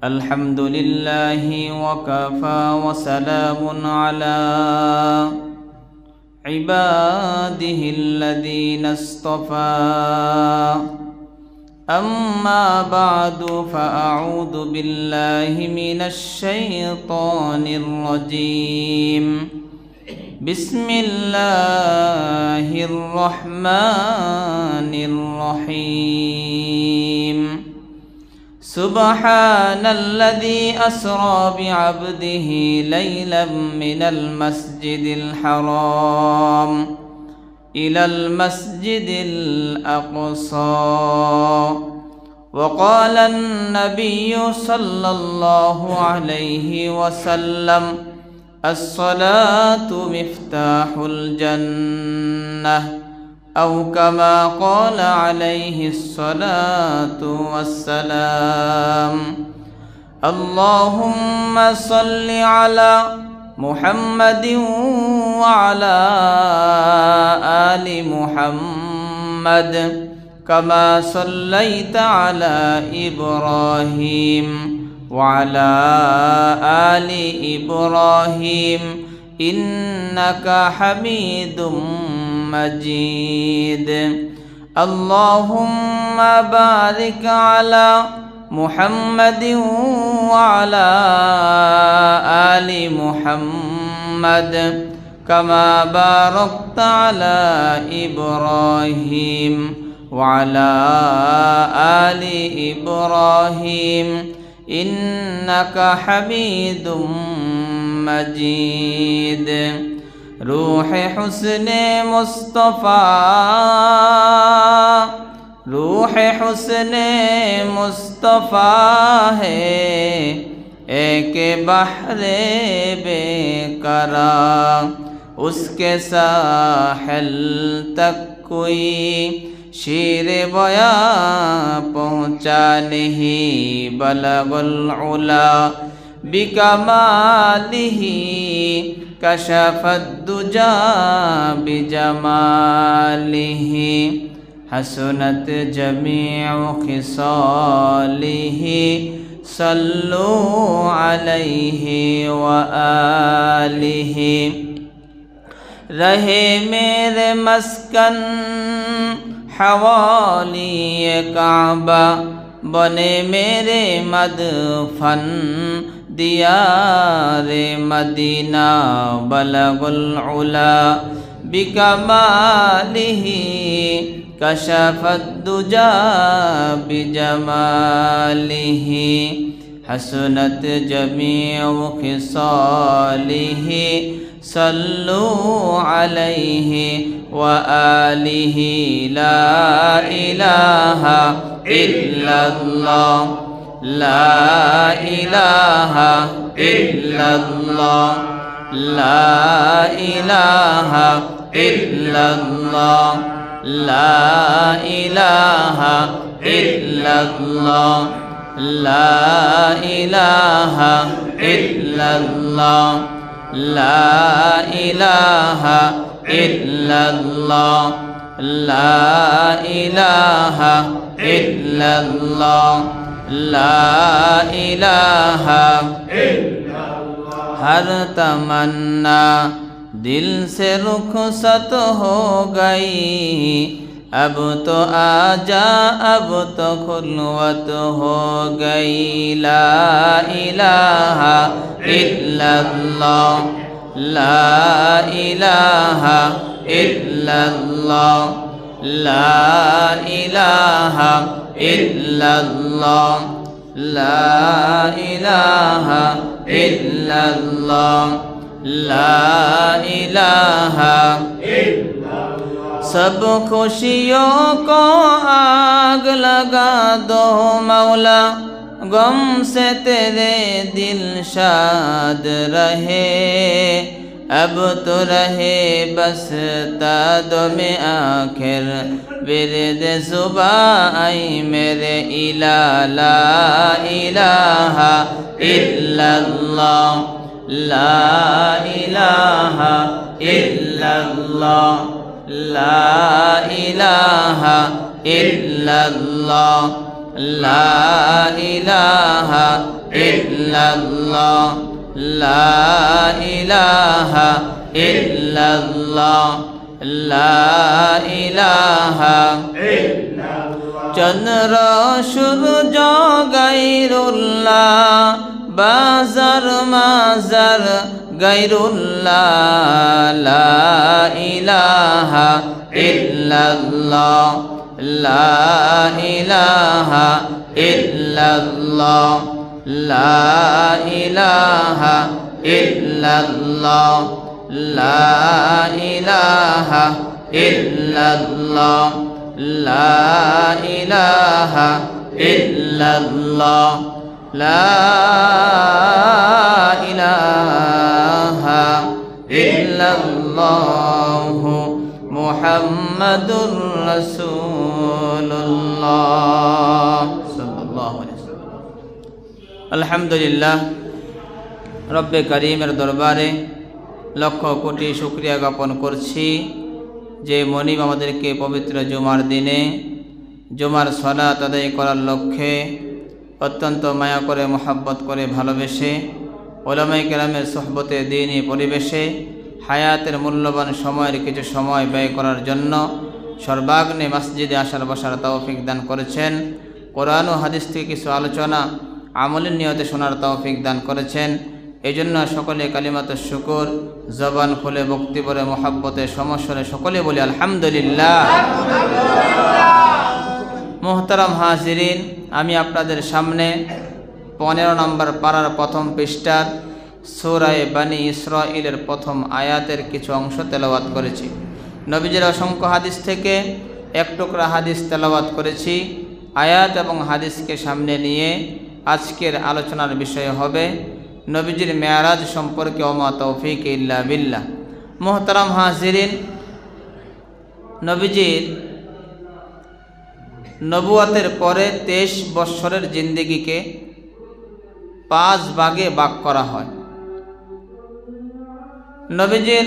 الحمد لله وكفى وسلام على عباده الذين اصطفى أما بعد فأعوذ بالله من الشيطان الرجيم بسم الله الرحمن الرحيم سبحان الذي أسرى بعبده ليلا من المسجد الحرام إلى المسجد الأقصى وقال النبي صلى الله عليه وسلم الصلاة مفتاح الجنة أو كما قال عليه الصلاة والسلام اللهم صل على محمد وعلى آل محمد كما صليت على إبراهيم وعلى آل إبراهيم إنك حميد مجيد اللهم بارك على محمد وعلى آل محمد كما باركت على إبراهيم وعلى آل إبراهيم إنك حميد مجيد روح حسن مصطفیٰ ہے ایک بحر بیقرار اس کے ساحل تک کوئی شیر بیاں پہنچا نہیں بلغ العلا بکمالہ کشف الدجا بجمالہ حسنت جمیع خصالہ صلوا علیہ وآلہ رہے میرے مسکن حوالی کعبہ بنے میرے مدفن دیار مدینہ بلغ العلا بکمالہ کشف الدجا بجمالہ حسنت جمیع خصالہ صلوا علیہ وآلہ لا الہ الا اللہ لا الہ الا اللہ لا الہ الا اللہ لا الہ الا اللہ لا الہ الا اللہ لا الہ الا اللہ لا الہ الا اللہ لا الہ الا اللہ ہر تمنا دل سے رخصت ہو گئی اب تو آجا اب تو خلوت ہو گئی لا الہ الا اللہ لا الہ الا اللہ لا الہ الا اللہ لا الہ الا اللہ لا الہ الا اللہ سب خوشیوں کو آگ لگا دو مولا غم سے تیرے دل شاد رہے اب تو رہے بس تادم آخر ورد صبح آئی میرے الہ لا الہ الا اللہ لا الہ الا اللہ لا الہ ইল্লাল্লাহ লা ইলাহা ইল্লাল্লাহ লা ইলাহা ইল্লাল্লাহ লা ইলাহা ইল্লাল্লাহ চন্দ্র সূর্য গায়রুল্লাহ বাজার মাজার গায়রুল্লাহ লা ইলাহা ইল্লাল্লাহ লা ইলাহা ইল্লাল্লাহ লা ইলাহা ইল্লাল্লাহ লা ইলাহা ইল্লাল্লাহ লা ইলাহা ইল্লাল্লাহ লা ইলাহা ইল্লাল্লাহ মুহাম্মাদুর রাসূলুল্লাহ সাল্লাল্লাহু আলাইহি ওয়াসাল্লাম। আলহামদুলিল্লাহ, রব্বে কারীমের দরবারে লক্ষ কোটি শুকরিয়া জ্ঞাপন করছি যে মনিব আমাদেরকে পবিত্র জুমার দিনে জুমার সালাত আদায় করার লক্ষ্যে অত্যন্ত মায়া করে মোহাব্বত করে ভালোবেসে ওলামায়ে কেরামের সোহবতে দ্বীনী পরিবেশে হায়াতের মূল্যবান সময়ের কিছু সময় ব্যয় করার জন্য সর্বাগ্নে মসজিদে আসার বসার তৌফিক দান করেছেন। কোরআন ও হাদিস থেকে কিছু আলোচনা আমলের নিয়তে শোনার তৌফিক দান করেছেন। এই জন্য সকলে কালিমাত শুকর জবান খুলে ভক্তি ভরে মোহাব্বতে সমস্বরে সকলে বলি আলহামদুলিল্লাহ। মোহতারাম হাজিরিন, আমি আপনাদের সামনে 15 নম্বর পারার প্রথম পৃষ্ঠার সূরা বানী ইসরাঈলের প্রথম আয়াতের কিছু অংশ তেলাওয়াত করেছি। নবীজির অসংখ্য হাদিস থেকে এক টুকরা হাদিস তেলাওয়াত করেছি। আয়াত এবং হাদিসকে সামনে নিয়ে আজকের আলোচনার বিষয় হবে নবীজির মেয়ারাজ সম্পর্কে ওমা তৌফিক ইল্লা বিল্লাহ। মোহতারাম হাজিরিন, নবীজির নবুয়াতের পরে 23 বৎসরের জিন্দেগিকে 5 ভাগে ভাগ করা হয়। নবীজির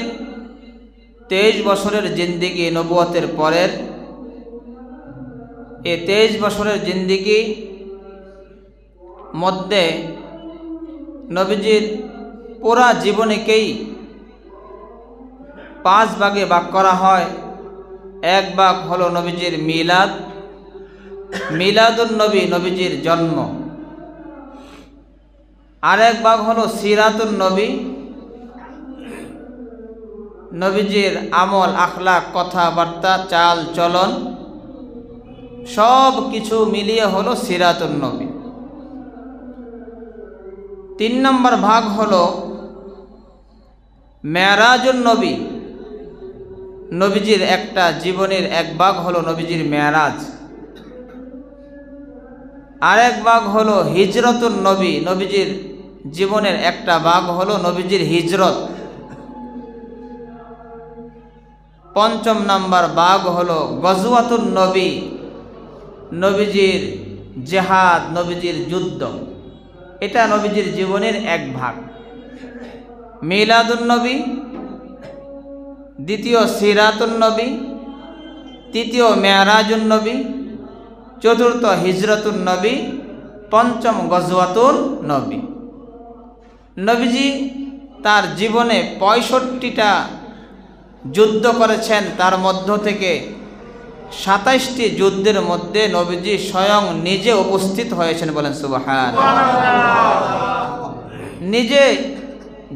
23 বছরের জিন্দেগি নবুয়াতের পরের এই 23 বছরের জিন্দেগি মধ্যে নবীজির পুরা জীবনীকেই 5 ভাগে ভাগ করা হয়। এক ভাগ হলো নবীজির মিলাদ, মিলাদুন নবী, নবীজির জন্ম। আরেক ভাগ হলো সিরাতুন নবী, নবীজির আমল আখলাক কথাবার্তা চাল চলন সব কিছু মিলিয়ে হলো সিরাতুন নবী। 3 নম্বর ভাগ হলো মেরাজুন নবী, নবীজির একটা জীবনের এক ভাগ হলো নবীজির মেরাজ। আরেক ভাগ হলো হিজরতুন নবী, নবীজির জীবনের একটা ভাগ হলো নবীজির হিজরত। 5 নম্বর ভাগ হলো গজওয়াতুন নবী, নবীজির জিহাদ, নবীজির যুদ্ধ। এটা নবীজির জীবনের এক ভাগ। মিলাদুন নবী, দ্বিতীয় সিরাতুন নবী, তৃতীয় মেরাজুন নবী, চতুর্থ হিজরতুন নবী, 5ম গজওয়াতুন নবী। নবীজি তার জীবনে 65টা যুদ্ধ করেছেন। তার মধ্য থেকে 27টি যুদ্ধের মধ্যে নবীজি স্বয়ং নিজে উপস্থিত হয়েছেন, বলেন সুবহানাল্লাহ। নিজে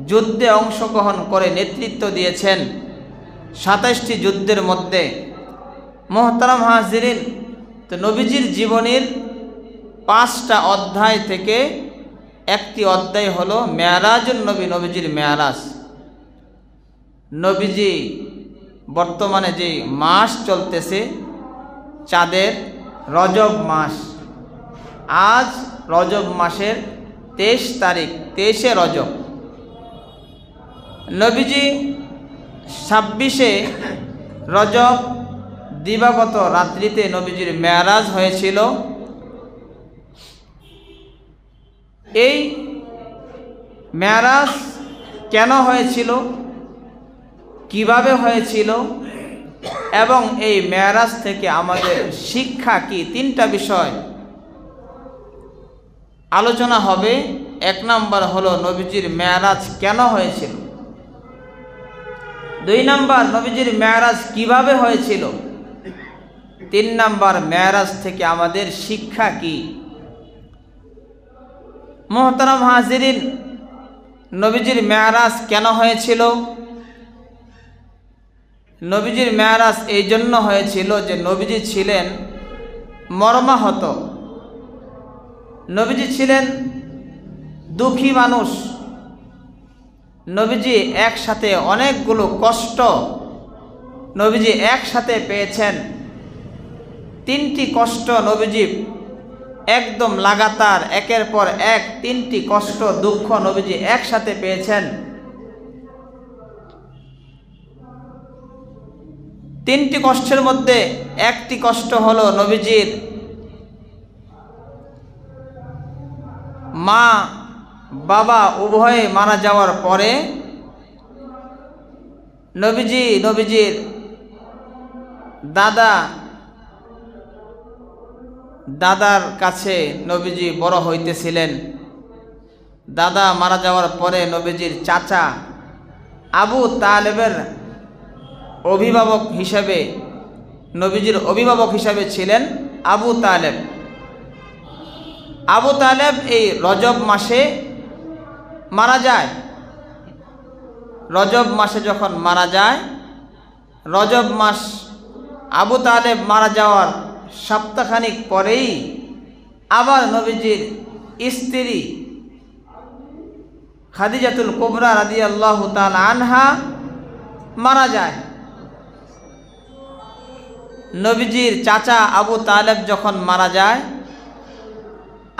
যুদ্ধে অংশগ্রহণ করে নেতৃত্ব দিয়েছেন 27টি যুদ্ধের মধ্যে। মোহতারাম হাজিরিন, তো নবীজির জীবনের 5টা অধ্যায় থেকে একটি অধ্যায় হলো মেরাজুন নবী, নবীজির মেরাজ। নবীজি বর্তমানে যে মাস চলতেছে চাঁদের রজব মাস, আজ রজব মাসের 23 তারিখ, 23শে রজব। নবীজি 26শে রজব দিবাগত রাত্রিতে নবীজির মেরাজ হয়েছিল। এই মেরাজ কেন হয়েছিল, কিভাবে হয়েছিল, এবং এই মেরাজ থেকে আমাদের শিক্ষা কি, তিনটা বিষয় আলোচনা হবে। এক নম্বর হলো নবীজির মেরাজ কেন হয়েছিল, দুই নম্বর নবীজির মেরাজ কিভাবে হয়েছিল, তিন নম্বর মেরাজ থেকে আমাদের শিক্ষা কি। মুহতারাম হাজিরিন, নবীজির মেরাজ কেন হয়েছিল? নবীজির মেরাজ এই জন্য হয়েছিল যে নবীজি ছিলেন মর্মাহত, নবীজি ছিলেন দুঃখী মানুষ। নবীজি একসাথে অনেকগুলো কষ্ট নবীজি একসাথে পেয়েছেন। তিনটি কষ্ট নবীজি একদম লাগাতার একের পর এক, তিনটি কষ্ট দুঃখ নবীজি একসাথে পেয়েছেন। তিনটি কষ্টের মধ্যে একটি কষ্ট হলো নবীজির মা বাবা উভয়ে মারা যাওয়ার পরে নবীজির দাদার কাছে নবীজি বড় হইতেছিলেন। দাদা মারা যাওয়ার পরে নবীজির চাচা আবু তালেবের অভিভাবক হিসাবে, নবীজির অভিভাবক হিসাবে ছিলেন আবু তালেব। আবু তালেব এই রজব মাসে মারা যায়। রজব মাসে যখন মারা যায়, রজব মাস আবু তালেব মারা যাওয়ার সপ্তাহখানিক পরেই আবার নবীজির স্ত্রী খাদিজাতুল কুবরা রাদিয়াল্লাহু তাআলা আনহা মারা যায়। নবীজির চাচা আবু তালেব যখন মারা যায়,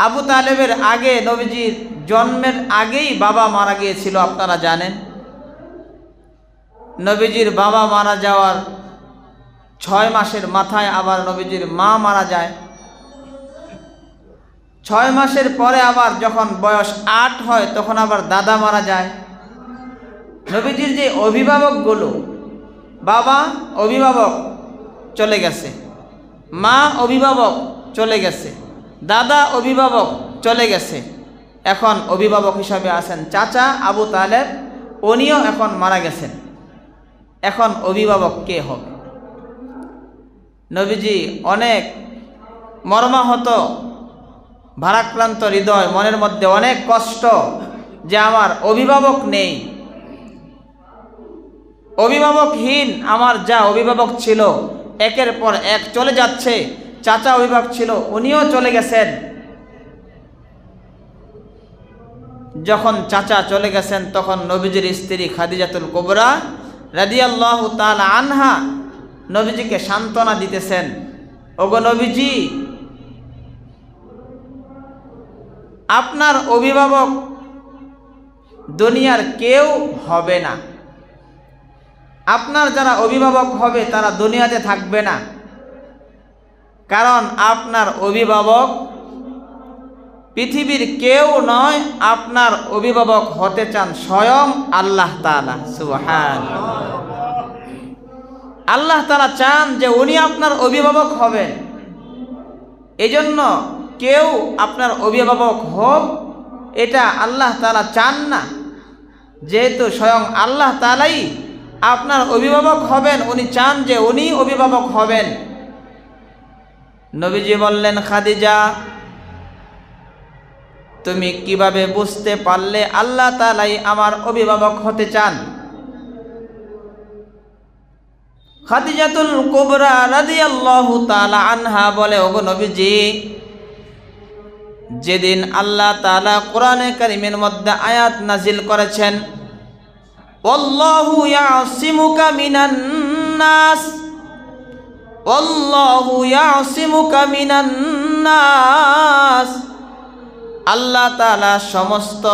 আবু তালেবের আগে নবীজির জন্মের আগেই বাবা মারা গিয়েছিল, আপনারা জানেন। নবীজির বাবা মারা যাওয়ার 6 মাসের মাথায় আবার নবীজির মা মারা যায়। 6 মাসের পরে আবার যখন বয়স 8 হয় তখন আবার দাদা মারা যায়। নবীজির যে অভিভাবকগুলো, বাবা অভিভাবক চলে গেছে, মা অভিভাবক চলে গেছে, দাদা অভিভাবক চলে গেছে, এখন অভিভাবক হিসাবে আছেন চাচা আবু তালেব, উনিও এখন মারা গেছেন। এখন অভিভাবক কে হবে? নবীজি অনেক মর্মাহত, ভারাক্রান্ত হৃদয়, মনের মধ্যে অনেক কষ্ট যে আমার অভিভাবক নেই, অভিভাবকহীন আমার যা অভিভাবক ছিল একের পর এক চলে যাচ্ছে। চাচা অভিভাবক ছিল, উনিও চলে গেছেন। যখন চাচা চলে গেছেন তখন নবীজির স্ত্রী খাদিজাতুল কুবরা রাদিয়াল্লাহু তাআলা আনহা নবীজিকে সান্ত্বনা দিতেছেন, ওগো নবীজি, আপনার অভিভাবক দুনিয়ার কেউ হবে না, আপনার যারা অভিভাবক হবে তারা দুনিয়াতে থাকবে না, কারণ আপনার অভিভাবক পৃথিবীর কেউ নয়, আপনার অভিভাবক হতে চান স্বয়ং আল্লাহ তাআলা। সুবহানাল্লাহ। আল্লাহ তাআলা চান যে উনি আপনার অভিভাবক হবেন। এজন্য কেউ আপনার অভিভাবক হোক এটা আল্লাহ তাআলা চান না, যেহেতু স্বয়ং আল্লাহ তাআলাই আপনার অভিভাবক হবেন, উনি চান যে উনি অভিভাবক হবেন। নবীজি বললেন, খাদিজা, তুমি কিভাবে বুঝতে পারলে আল্লাহ তাআলাই আমার অভিভাবক হতে চান? খাদিজাতুল কুবরা রাদিয়াল্লাহু তাআলা আনহা বলে, ওগো নবীজি, যেদিন আল্লাহ তাআলা কোরআনে কারীমের মধ্যে আয়াত নাজিল করেছেন, আল্লাহু ইয়াসিমুকা মিনান নাস, আল্লাহু ইয়াসিমুকা মিনান নাস, আল্লাহ তাআলা সমস্ত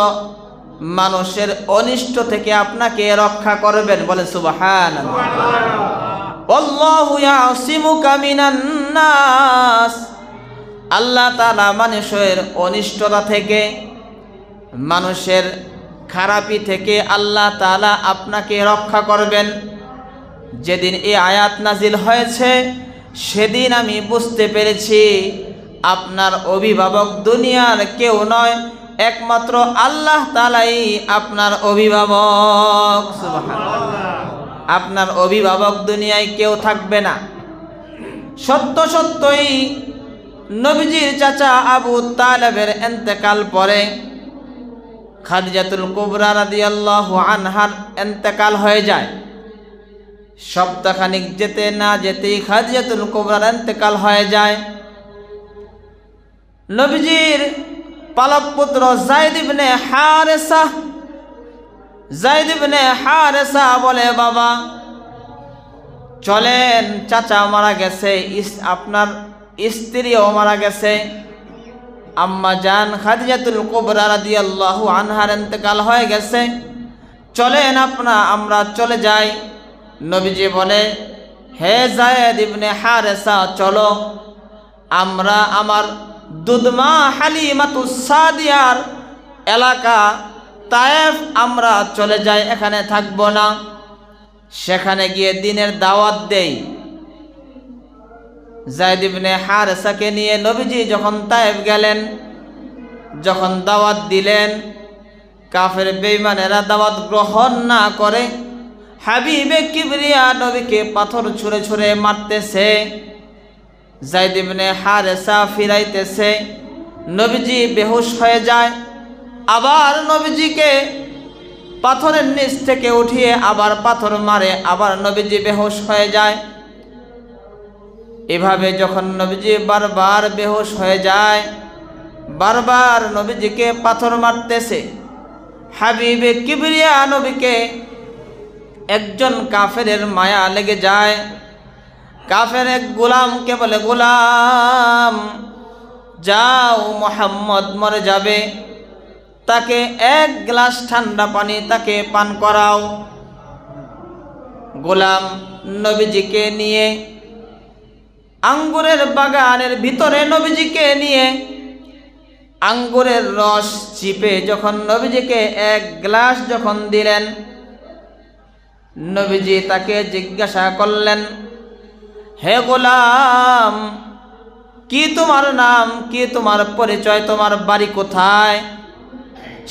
মানুষের অনিষ্ট থেকে আপনাকে রক্ষা করবেন। বলে সুবহানাল্লাহ। আল্লাহু ইয়াসিমুকা মিনান নাস, আল্লাহ তাআলা মানুষের অনিষ্টতা থেকে, মানুষের খারাপি থেকে আল্লাহ তাআলা আপনাকে রক্ষা করবেন। যেদিন এই আয়াত নাজিল হয়েছে সেদিন আমি বুঝতে পেরেছি আপনার অভিভাবক দুনিয়ার কেউ নয়, একমাত্র আল্লাহ তাআলাই আপনার অভিভাবক। সুবহানাল্লাহ। আপনার অভিভাবক দুনিয়ায় কেউ থাকবে না। সত্য সত্যই নবীজির চাচা আবু তালেবের ইন্তেকাল পরে খাদিজাতুল কুবরা রাদিয়াল্লাহু আনহার ইন্তেকাল হয়ে যায়। সপ্তাহখানিক যেতে না যেতেই খাদিজাতুল কুবরার ইন্তেকাল হয়ে যায়। নবীজির পালক পুত্র যায়েদ ইবনে হারেসা বলে, বাবা চলেন, চাচা মারা গেছে, আপনার স্ত্রীও মারা গেছে, আম্মা জান খাদিজাতুল কুবরা রাদিয়াল্লাহু আনহার ইন্তেকাল হয়ে গেছে, চলেন আমরা চলে যাই। নবীজি বলে, হে যায়েদ ইবনে হারেসা, চলো, আমরা আমার দুধমা হালিমাতুস সাদিয়ার এলাকা তায়েফ আমরা চলে যাই, এখানে থাকবো না। সেখানে গিয়ে দিনের দাওয়াত দেই। যায়েদ ইবনে হারেসাকে নিয়ে নবীজি যখন তায়েফ গেলেন, যখন দাওয়াত দিলেন, কাফের বেঈমানেরা দাওয়াত গ্রহণ না করে হাবিবে কিবরিয়া নবীকে পাথর ছুঁড়ে ছুঁড়ে মারতেছে। যায়েদ ইবনে হারেসা ফিরাইতেছে, নবীজি বেহুশ হয়ে যায়। আবার নবীজিকে পাথরের নিচ থেকে উঠিয়ে আবার পাথর মারে, আবার নবীজি বেহুশ হয়ে যায়। এভাবে যখন নবীজি বারবার বেহুশ হয়ে যায়, বারবার নবীজিকে পাথর মারতেছে, হাবিবে কিবরিয়া নবীকে একজন কাফেরের মায়া লেগে যায়। কাফের এক গোলামকে বলে, গোলাম যাও, মুহাম্মদ মরে যাবে, তাকে এক গ্লাস ঠান্ডা পানি তাকে পান করাও। গোলাম নবীজিকে নিয়ে আঙ্গুরের বাগানের ভিতরে নবীজিকে নিয়ে আঙ্গুরের রস চিপে যখন নবীজিকে এক গ্লাস যখন দিলেন, নবীজি তাকে জিজ্ঞাসা করলেন, হে গোলাম, কি তোমার নাম, কি তোমার পরিচয়, তোমার বাড়ি কোথায়?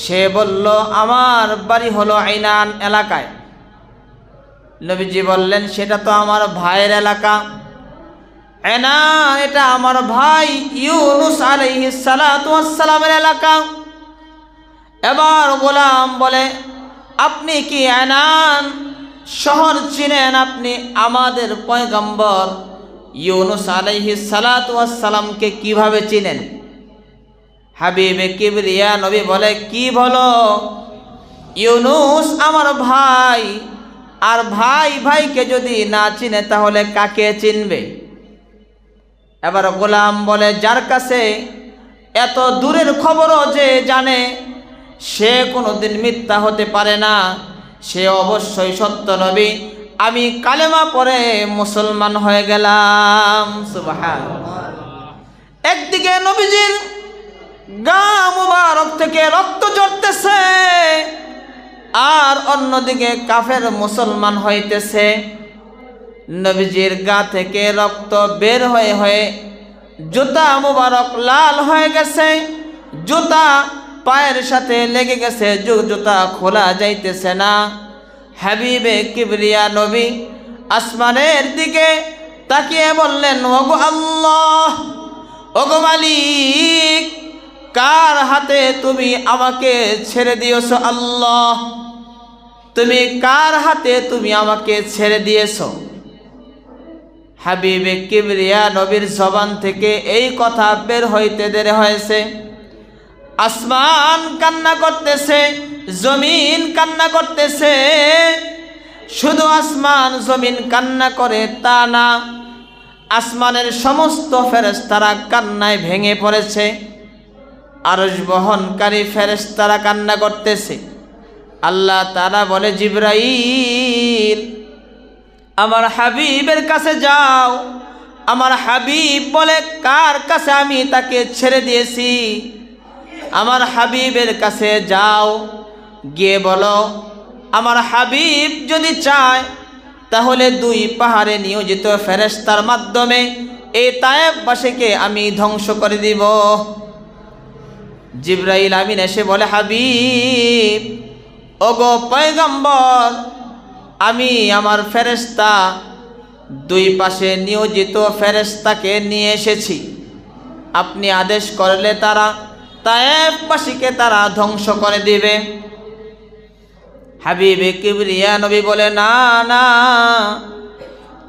সে বলল, আমার বাড়ি হলো আইনান এলাকায়। নবীজি বললেন, সেটা তো আমার ভাইয়ের এলাকা। আইনান এটা আমার ভাই ইউনুস আলাইহিস সালাতু ওয়াস সালামের এলাকা। এবার গোলাম বলে, আপনি কি আইনান শহর চিনেন? আপনি আমাদের পয়গম্বর ইউনুস আলাইহিস সালাতু ওয়াস সালামকে কিভাবে চিনেন? হাবিবে কিবরিয়া নবী বলে, কি বলো? ইউনুস আমার ভাই, আর ভাই ভাইকে যদি না চিনে তাহলে কাকে চিনবে? এবার গোলাম বলে, যার কাছে এত দূরের খবরও যে জানে, সে কোনোদিন মিথ্যা হতে পারে না, সে অবশ্যই সত্য নবী। আমি কালেমা পড়ে মুসলমান হয়ে গেলাম। সুবহানাল্লাহ। একদিকে নবীজির গা মুবারক থেকে রক্ত ঝরতেছে, আর অন্যদিকে কাফের মুসলমান হইতেছে। নবীজির গা থেকে রক্ত বের হয়ে হয়ে জুতা মুবারক লাল হয়ে গেছে, জুতা পায়ের সাথে লেগে গেছে, জুতা খোলা যাইতেছে না। হাবিবে কিবরিয়া নবী আসমানের দিকে তাকিয়ে বললেন, ওগো আল্লাহ, ওগো মালিক, কার হাতে তুমি আমাকে ছেড়ে দিয়েছো? আল্লাহ, তুমি কার হাতে তুমি আমাকে ছেড়ে দিয়েছো? হাবিবে কিবরিয়া নবীর জবান থেকে এই কথা বের হইতে দেরি হয়েছে। আসমান কান্না করতেছে, জমিন কান্না করতেছে। শুধু আসমান জমিন কান্না করে তা না, আসমানের সমস্ত ফেরেশতারা কান্নায় ভেঙে পড়েছে। আরশ বহনকারী ফেরেশতারা কান্না করতেছে। আল্লাহ তাআলা বলে, জিবরাইল, আমার হাবিবের কাছে যাও। আমার হাবিব বলে, কার কাছে আমি তাকে ছেড়ে দিয়েছি? আমার হাবিবের কাছে যাও, গিয়ে বলো, আমার হাবিব যদি চায় তাহলে দুই পাহাড়ে নিয়োজিত ফেরেশতার মাধ্যমে এই তায়েফবাসীকে আমি ধ্বংস করে দিব। জিবরাইল আমিন এসে বলে, হাবিব, ওগো পয়গম্বর, আমি আমার ফেরেশতা দুই পাশে নিয়োজিত ফেরেশতাকে নিয়ে এসেছি। আপনি আদেশ করলে তারা তায়েফবাসীকে তারা ধ্বংস করে দিবে। হাবিবে কিবরিয়া নবী বলে, না না,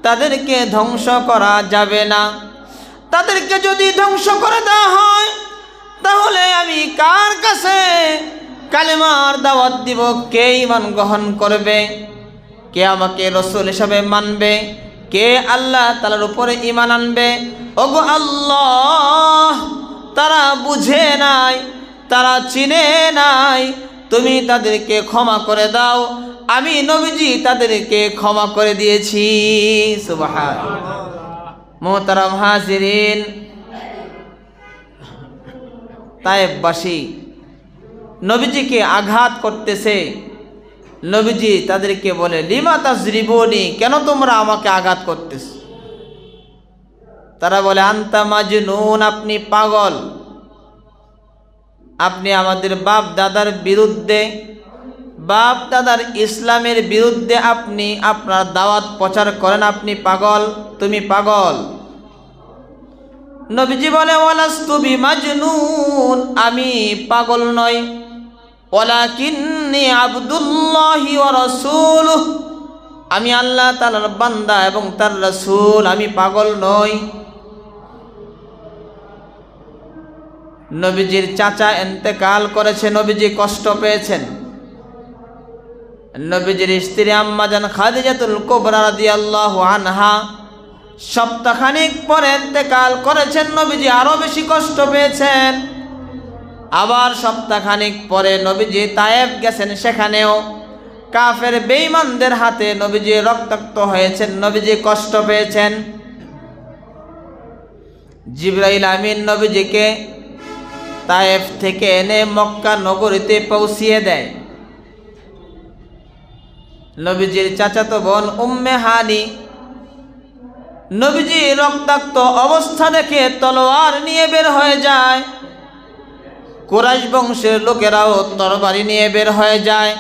তাদেরকে ধ্বংস করা যাবে না। তাদেরকে যদি ধ্বংস করে দেওয়া হয় তাহলে আমি কার কাছে কালেমার দাওয়াত দিব? কে ঈমান গ্রহণ করবে? কে আমাকে রাসূল হিসাবে মানবে? কে আল্লাহ তাআলার উপরে ঈমান আনবে? ওগো আল্লাহ, তারা বুঝে নাই, তারা চিনে নাই, তুমি তাদেরকে ক্ষমা করে দাও। আমি নবীজি তাদেরকে ক্ষমা করে দিয়েছি। সুবহানাল্লাহ। মুহতারাম হাজিরিন, তায়েফবাসী নবীজিকে আঘাত করতেছে। নবীজি তাদেরকে বলে, লিমা তাজরিবুনি, কেন তোমরা আমাকে আঘাত করতেছ? তারা বলে, আনতা মাজনুন, আপনি পাগল। আপনি আমাদের বাপ দাদার বিরুদ্ধে, বাপ দাদার ইসলামের বিরুদ্ধে আপনি আপনার দাওয়াত প্রচার করেন, আপনি পাগল, তুমি পাগল। নবীজি বলে, ওয়ালাস্তু বিমাজনুন, আমি পাগল নই, ওয়ালাকিন্নী আবদুল্লাহি ওয়া রাসূলুহু, আমি আল্লাহ তাআলার বান্দা এবং তার রাসূল, আমি পাগল নই। নবীজির চাচা ইন্তেকাল করেছে, নবীজি কষ্ট পেয়েছেন। নবীজির স্ত্রী আম্মা জান খাদিজাতুল কুবরা রাদিয়াল্লাহু আনহা সপ্তাহখানিক পরে ইন্তেকাল করেছেন, নবীজি আরো বেশি কষ্ট পেয়েছেন। আবার সপ্তাহখানিক পরে নবীজি তায়েফ গেছেন, সেখানেও কাফের বেঈমানদের হাতে নবীজি রক্তাক্ত হয়েছেন, নবীজি কষ্ট পেয়েছেন। জিবরাইল আমিন নবীজিকে তায়েফ থেকে এনে মক্কা নগরীতে পৌঁছিয়ে দেয়। নবীজির চাচাতো বোন উম্মে হানি নবীজি রক্তাক্ত অবস্থা দেখে তলোয়ার নিয়ে বের হয়ে যায়। কুরাইশ বংশের লোকেরাও তরবারি নিয়ে বের হয়ে যায়।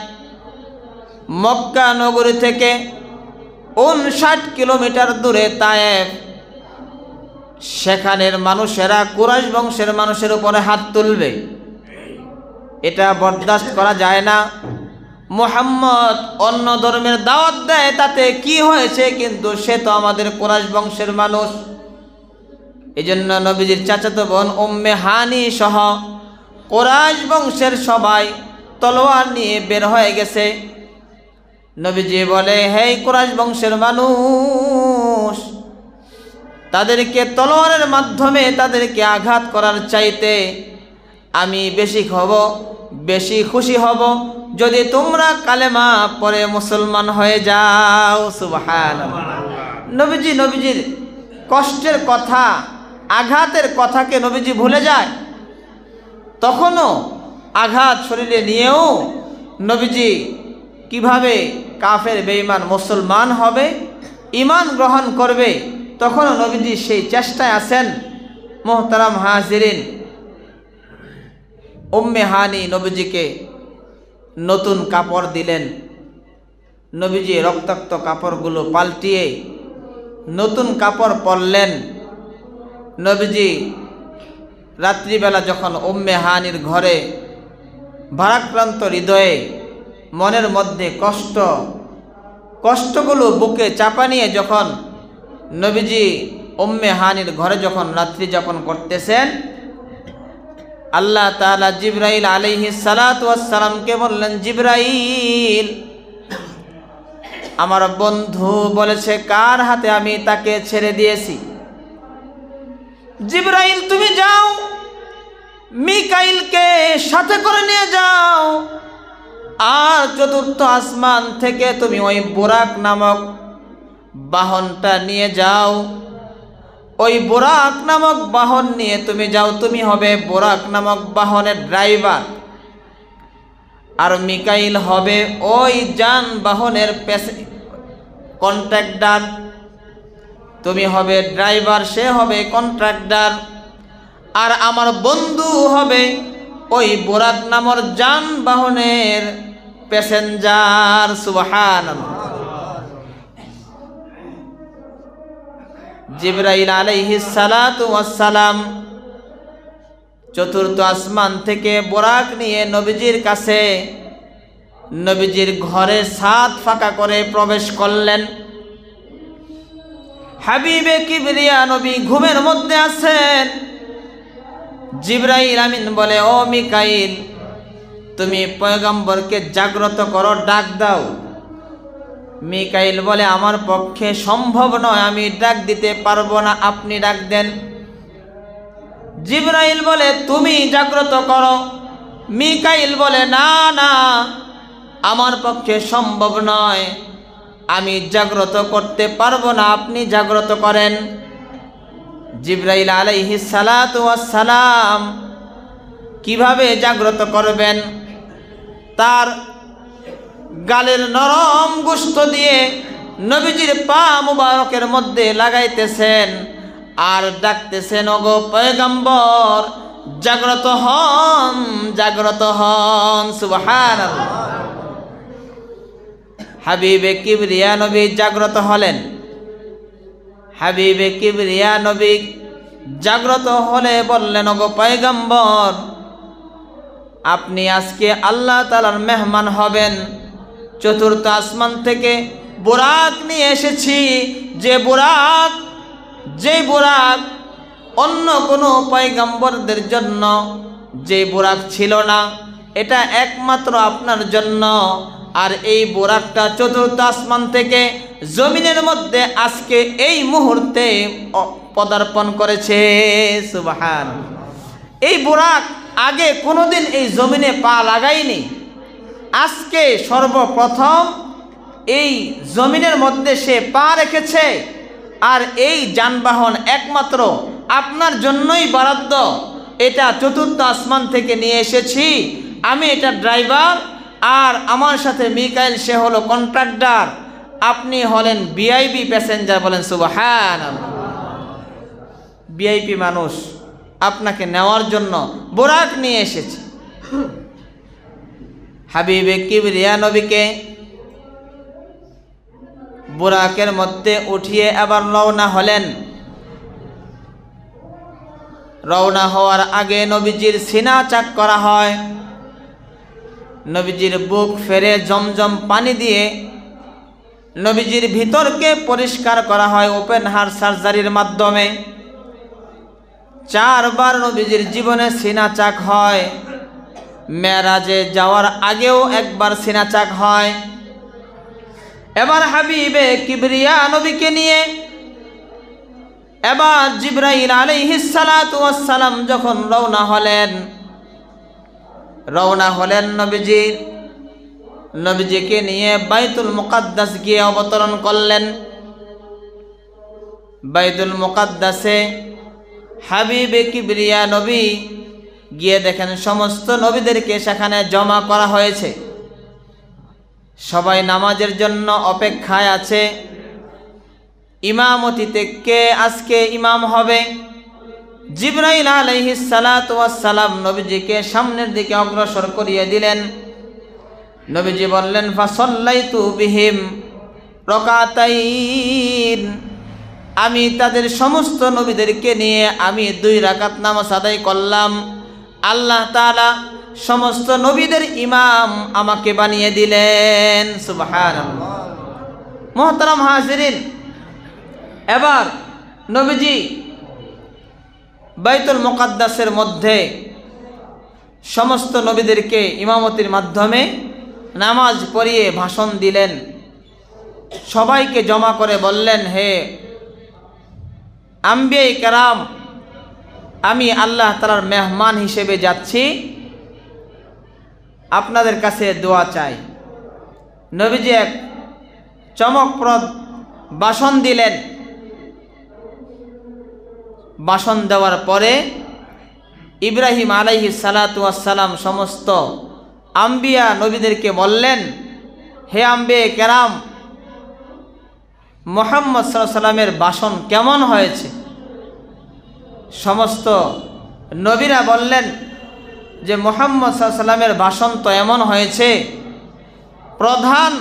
মক্কা নগরী থেকে 59 কিলোমিটার দূরে তায়েফ, সেখানের মানুষেরা কুরাইশ বংশের মানুষের উপরে হাত তুলবে, এটা বরদাস্ত করা যায় না। মুহাম্মদ অন্য ধর্মের দাওয়াত দেয়, তাতে কি হয়েছে, কিন্তু সে তো আমাদের কুরাইশ বংশের মানুষ। এই জন্য নবীজির চাচাতো বোন উম্মে হানি সহ কুরাইশ বংশের সবাই তলোয়ার নিয়ে বের হয়ে গেছে। নবীজি বলে, হে কুরাইশ বংশের মানুষ, তাদেরকে তলোয়ারের মাধ্যমে তাদেরকে আঘাত করার চাইতে আমি বেশি খুশি হব যদি তোমরা কালেমা পড়ে মুসলমান হয়ে যাও। সুবহানাল্লাহ। নবীজির কষ্টের কথা, আঘাতের কথাকে নবীজি ভুলে যায়। তখনও আঘাত শরীরে নিয়েও নবীজি কিভাবে কাফের বেঈমান মুসলমান হবে, ঈমান গ্রহণ করবে, তখনও নবীজি সেই চেষ্টায় আছেন। মুহতারাম হাজিরিন, উম্মে হানি নবীজিকে নতুন কাপড় দিলেন। নবীজি রক্তাক্ত কাপড়গুলো পাল্টিয়ে নতুন কাপড় পরলেন। নবীজি রাত্রিবেলা যখন উম্মে হানির ঘরে ভারাক্রান্ত হৃদয়ে মনের মধ্যে কষ্টগুলো বুকে চাপা নিয়ে যখন নবীজি উম্মে হানির ঘরে যখন রাত্রি যাপন করতেছেন, আল্লাহ তাআলা জিবরাইল আলাইহিস সালাতু ওয়াস সালামকে বললেন, জিবরাইল, আমার বন্ধু বলেছে কার হাতে আমি তাকে ছেড়ে দিয়েছি। জিবরাইল, তুমি যাও, মিকাইলকে সাথে করে নিয়ে যাও, আর চতুর্থ আসমান থেকে তুমি ওই বুরাক নামক বাহনটা নিয়ে যাও। ওই বুরাক নামক বাহন নিয়ে তুমি যাও, তুমি হবে বুরাক নামক বাহনের ড্রাইভার, আর মিকাইল হবে ওই যানবাহনের কন্ট্রাক্টর, তুমি হবে ড্রাইভার, সে হবে কন্ট্রাক্টর, আর আমার বন্ধু হবে ওই বোরাক নামর যানবাহনের প্যাসেঞ্জার। সুবহানাল্লাহ। জিবরাইল আলাইহিস সালাতু ওয়াস সালাম চতুর্থ আসমান থেকে বোরাক নিয়ে নবীজির কাছে, নবীজির ঘরে ছাদ ফাঁকা করে প্রবেশ করলেন। হাবিবে কিবরিয়া নবী ঘুমের মধ্যে আছেন। জিবরাইল আমিন বলে, ও মিকাইল, তুমি পয়গম্বরকে জাগ্রত করো, ডাক দাও। মিকাইল বলে, আমার পক্ষে সম্ভব নয়, আমি ডাক দিতে পারবো না, আপনি ডাক দেন। জিবরাইল বলে, তুমি জাগ্রত করো। মিকাইল বলে, না না, আমার পক্ষে সম্ভব নয়, আমি জাগ্রত করতে পারবো না, আপনি জাগ্রত করেন। জিবরাইল আলাইহিস সালাতু ওয়াস সালাম কিভাবে জাগ্রত করবেন? তার গালের নরম গোশত দিয়ে নবীজির পা মুবারকের মধ্যে লাগাইতেছেন আর ডাকতেছেন, ওগো পয়গম্বর, জাগ্রত হন, জাগ্রত হন। সুবহানাল্লাহ। হাবিবে কিবরিয়া নবী জাগ্রত হলেন। হাবিবে কিবরিয়া নবী জাগ্রত হলে বললেন, ওগো পয়গম্বর, আপনি আজকে আল্লাহ তাআলার মেহমান হবেন। চতুর্থ আসমান থেকে বুরাক নিয়ে এসেছি, যে বুরাক অন্য কোনো পয়গম্বরদের জন্য যে বুরাক ছিল না, এটা একমাত্র আপনার জন্য। আর এই বুরাকটা চতুর্থ আসমান থেকে জমিনের মধ্যে আজকে এই মুহূর্তে পদার্পণ করেছে। সুবহানাল্লাহ। এই বুরাক আগে কোনোদিন এই জমিনে পা লাগায়নি, আজকে সর্বপ্রথম এই জমিনের মধ্যে সে পা রেখেছে। আর এই যানবাহন একমাত্র আপনার জন্যই বরাদ্দ, এটা চতুর্থ আসমান থেকে নিয়ে এসেছি, আমি এটা ড্রাইভার, আর আমার সাথে মিকাইল, সে হলো কন্ট্রাক্টর, আপনি হলেন ভিআইপি প্যাসেঞ্জার। বলেন সুবহানাল্লাহ। ভিআইপি মানুষ আপনাকে নেওয়ার জন্য বুরাক নিয়ে এসেছে। হাবিবে কিবরিয়া নবীকে বুরাকের মধ্যে উঠিয়ে আবার রওনা হলেন। রওনা হওয়ার আগে নবীজির সিনা চাক করা হয়, নবীজির বুক ফেরে জমজম পানি দিয়ে নবীজির ভিতরকে পরিষ্কার করা হয় ওপেন হার্ট সার্জারির মাধ্যমে। 4 বার নবীজির জীবনে সিনা চাক হয়। মেরাজে যাওয়ার আগেও একবার সিনা চাক হয়। এবার হাবিবে কিবরিয়া নবীকে নিয়ে এবার জিবরাইল আলাইহিস সালাতু ওয়াস সালাম যখন রওনা হলেন নবীজিকে নিয়ে বাইতুল মুকাদ্দাস গিয়ে অবতরণ করলেন। বাইতুল মুকাদ্দাসে হাবিবে কিবরিয়া নবী গিয়ে দেখেন সমস্ত নবীদেরকে সেখানে জমা করা হয়েছে, সবাই নামাজের জন্য অপেক্ষায় আছে। ইমামতিতে কে আজকে ইমাম হবে? জিবরাইল আলাইহিস সালাতু ওয়াস সালাম নবীজিকে সামনের দিকে অগ্রসর করিয়ে দিলেন। নবীজি বললেন, ফাসাল্লাইতু বিহিম রাকাতাইন, আমি তাদের সমস্ত নবীদেরকে নিয়ে আমি 2 রাকাত নামাজ আদায় করলাম। আল্লাহ তাআলা সমস্ত নবীদের ইমাম আমাকে বানিয়ে দিলেন। সুবহানাল্লাহ। মুহতারাম হাজিরিন, এবার নবীজি বাইতুল মুকাদ্দাসের মধ্যে সমস্ত নবীদেরকে ইমামতির মাধ্যমে নামাজ পড়িয়ে ভাষণ দিলেন। সবাইকে জমা করে বললেন, হে আম্বিয়ায়ে কেরাম, আমি আল্লাহ তাআলার মেহমান হিসেবে যাচ্ছি, আপনাদের কাছে দোয়া চাই। নবীজি এক চমকপ্রদ ভাষণ দিলেন। ভাষণ দেওয়ার পরে ইব্রাহিম আলাইহিস সালাতু ওয়াস সালাম সমস্ত আম্বিয়া নবীদেরকে বললেন, হে আম্বিয়ায়ে কেরাম, মুহাম্মদ সাল্লাল্লাহু আলাইহি সাল্লামের ভাষণ কেমন হয়েছে। সমস্ত নবীরা বললেন যে মুহাম্মদ সাল্লাল্লাহু আলাইহি সাল্লামের ভাষণ তো এমন হয়েছে, প্রধান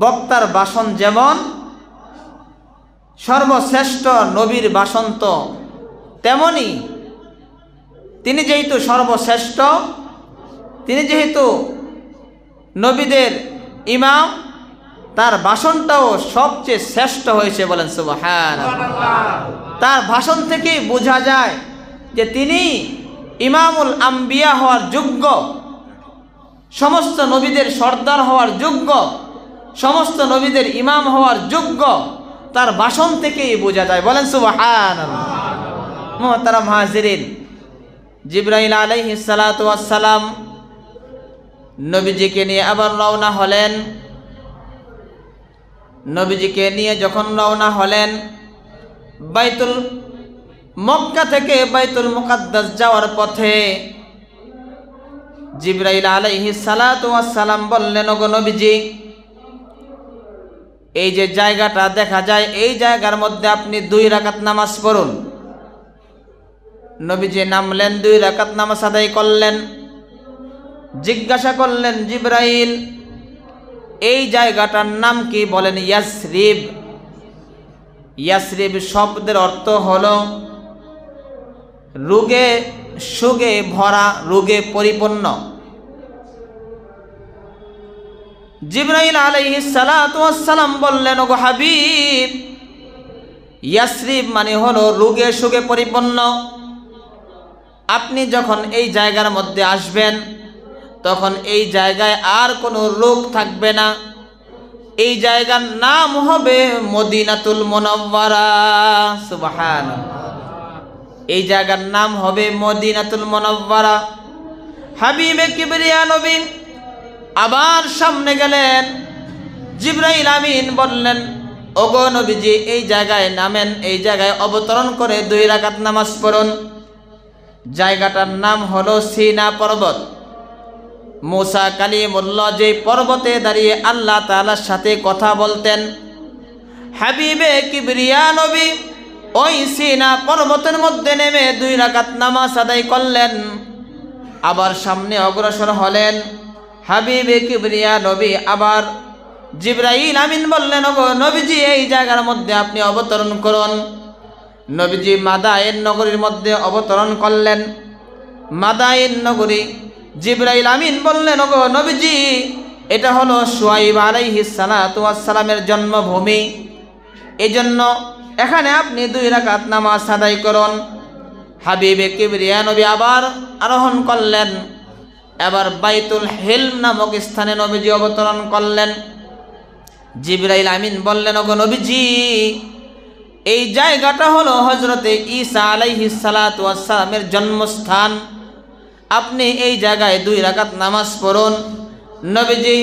বক্তার ভাষণ যেমন, সর্বশ্রেষ্ঠ নবীর ভাষণ তো তেমনি। তিনি যেহেতু সর্বশ্রেষ্ঠ, তিনি যেহেতু নবীদের ইমাম, তার ভাষণটাও সবচেয়ে শ্রেষ্ঠ হয়েছে। বলেন সুবহানাল্লাহ। তার ভাষণ থেকেই বোঝা যায় যে তিনি ইমামুল আম্বিয়া হওয়ার যোগ্য, সমস্ত নবীদের সর্দার হওয়ার যোগ্য, সমস্ত নবীদের ইমাম হওয়ার যোগ্য, তার ভাষণ থেকেই বোঝা যায়। বলেন সুবহানাল্লাহ। মুহতারাম হাজিরিন, জিবরাইল আলাইহিস সালাতু ওয়াস সালাম নবীজিকে নিয়ে আবার রওনা হলেন। নবীজিকে নিয়ে যখন রওনা হলেন, বাইতুল মক্কা থেকে বাইতুল মুকাদ্দাস যাওয়ার পথে জিবরাইল আলাইহিস সালাতু ওয়াস সালাম বললেন, ওগো নবীজি, এই যে জায়গাটা দেখা যায়, এই জায়গার মধ্যে আপনি 2 রাকাত নামাজ পড়ুন। নবীজি নামলেন, 2 রাকাত নামাজ আদায় করলেন। জিজ্ঞাসা করলেন জিবরাইল, এই জায়গাটার নাম কি? বলেন ইয়াসরিব। ইয়াসরিব শব্দের অর্থ হলো রোগে সুগে ভরা, রোগে পরিপূর্ণ। জিবরাইল আলাইহিস সালাতু ওয়াস সালাম বললেন, ওগো হাবিব, ইয়াসরিব মানে হলো রোগে সুগে পরিপূর্ণ। আপনি যখন এই জায়গার মধ্যে আসবেন, তখন এই জায়গায় আর কোনো রোগ থাকবে না। এই জায়গার নাম হবে মদিনাতুল মুনাওয়ারা। সুবহানাল্লাহ। এই জায়গার নাম হবে মদিনাতুল মুনাওয়ারা। হাবিবে কিবরিয়া নবী আবার সামনে গেলেন। জিবরাইল আমিন বললেন, ওগো নবীজি, এই জায়গায় নামেন, এই জায়গায় অবতরণ করে 2 রাকাত নামাজ পড়ুন। জায়গাটার নাম হলো সিনা পর্বত। মুসা কালিমুল্লাহ যে পর্বতে দাঁড়িয়ে আল্লাহ তাআলার সাথে কথা বলতেন, হাবিবে কিবরিয়া নবী ওই সিনা পর্বতের মধ্যে নেমে 2 রাকাত নামাজ আদায় করলেন। আবার সামনে অগ্রসর হলেন। হাবিবে কিবরিয়া নবী আবার জিবরাইল আমিন বললেন, ওগো নবীজি, এই জায়গার মধ্যে আপনি অবতরণ করুন। নবীজি মাদায়েন নগরীর মধ্যে অবতরণ করলেন। মাদায়েন নগরী, জিবরাইল আমিন বললেন, ওগো নবীজি, এটা হলো শুআয়ব আলাইহিস সালাতু ওয়াস সালামের জন্মভূমি, এজন্য এখানে আপনি 2 রাকাত নামাজ আদায় করুন। হাবিবে কিবরিয়া নবী আবার আরোহণ করলেন। এবার বাইতুল হিলম নামক স্থানে নবীজি অবতরণ করলেন। জিবরাইল আমিন বললেন, ওগো নবীজি, এই জায়গাটা হলো হযরতে ঈসা আলাইহিস সালাতু ওয়াস সালামের জন্মস্থান। আপনি এই জায়গায় 2 রাকাত নামাজ পড়ুন। নবীজি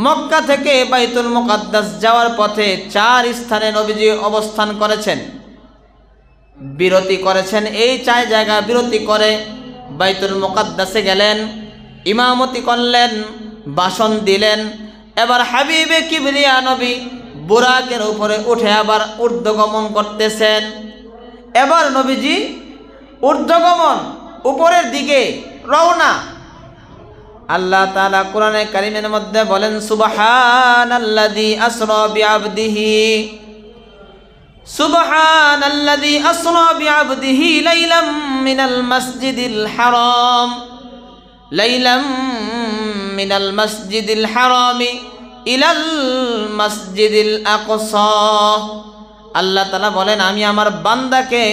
মক্কা থেকে বাইতুল মুকাদ্দাস যাওয়ার পথে 4 স্থানে নবীজি অবস্থান করেছেন, বিরতি করেছেন। এই 4 জায়গা বিরতি করে বাইতুল মুকাদ্দাসে গেলেন, ইমামতি করলেন, ভাষণ দিলেন। এবার হাবিবে কিবরিয়া নবী বুরাকের উপরে উঠে আবার ঊর্ধ্বগমন করতেছেন। এবার নবীজি ঊর্ধ্বগমন, উপরের দিকে রওনা। আল্লাহ তাআলা কোরআনে কারীমের মধ্যে বলেন, সুবহানাল্লাযী আসরা বিআবদিহি, সুবহানাল্লাযী আসরা বিআবদিহি লাইলাম মিনাল মাসজিদিল হারাম, লাইলাম মিনাল মাসজিদিল হারামি ইলাল মাসজিদিল আকসা। আল্লাহ তাআলা বলেন, আমি আমার বান্দাকে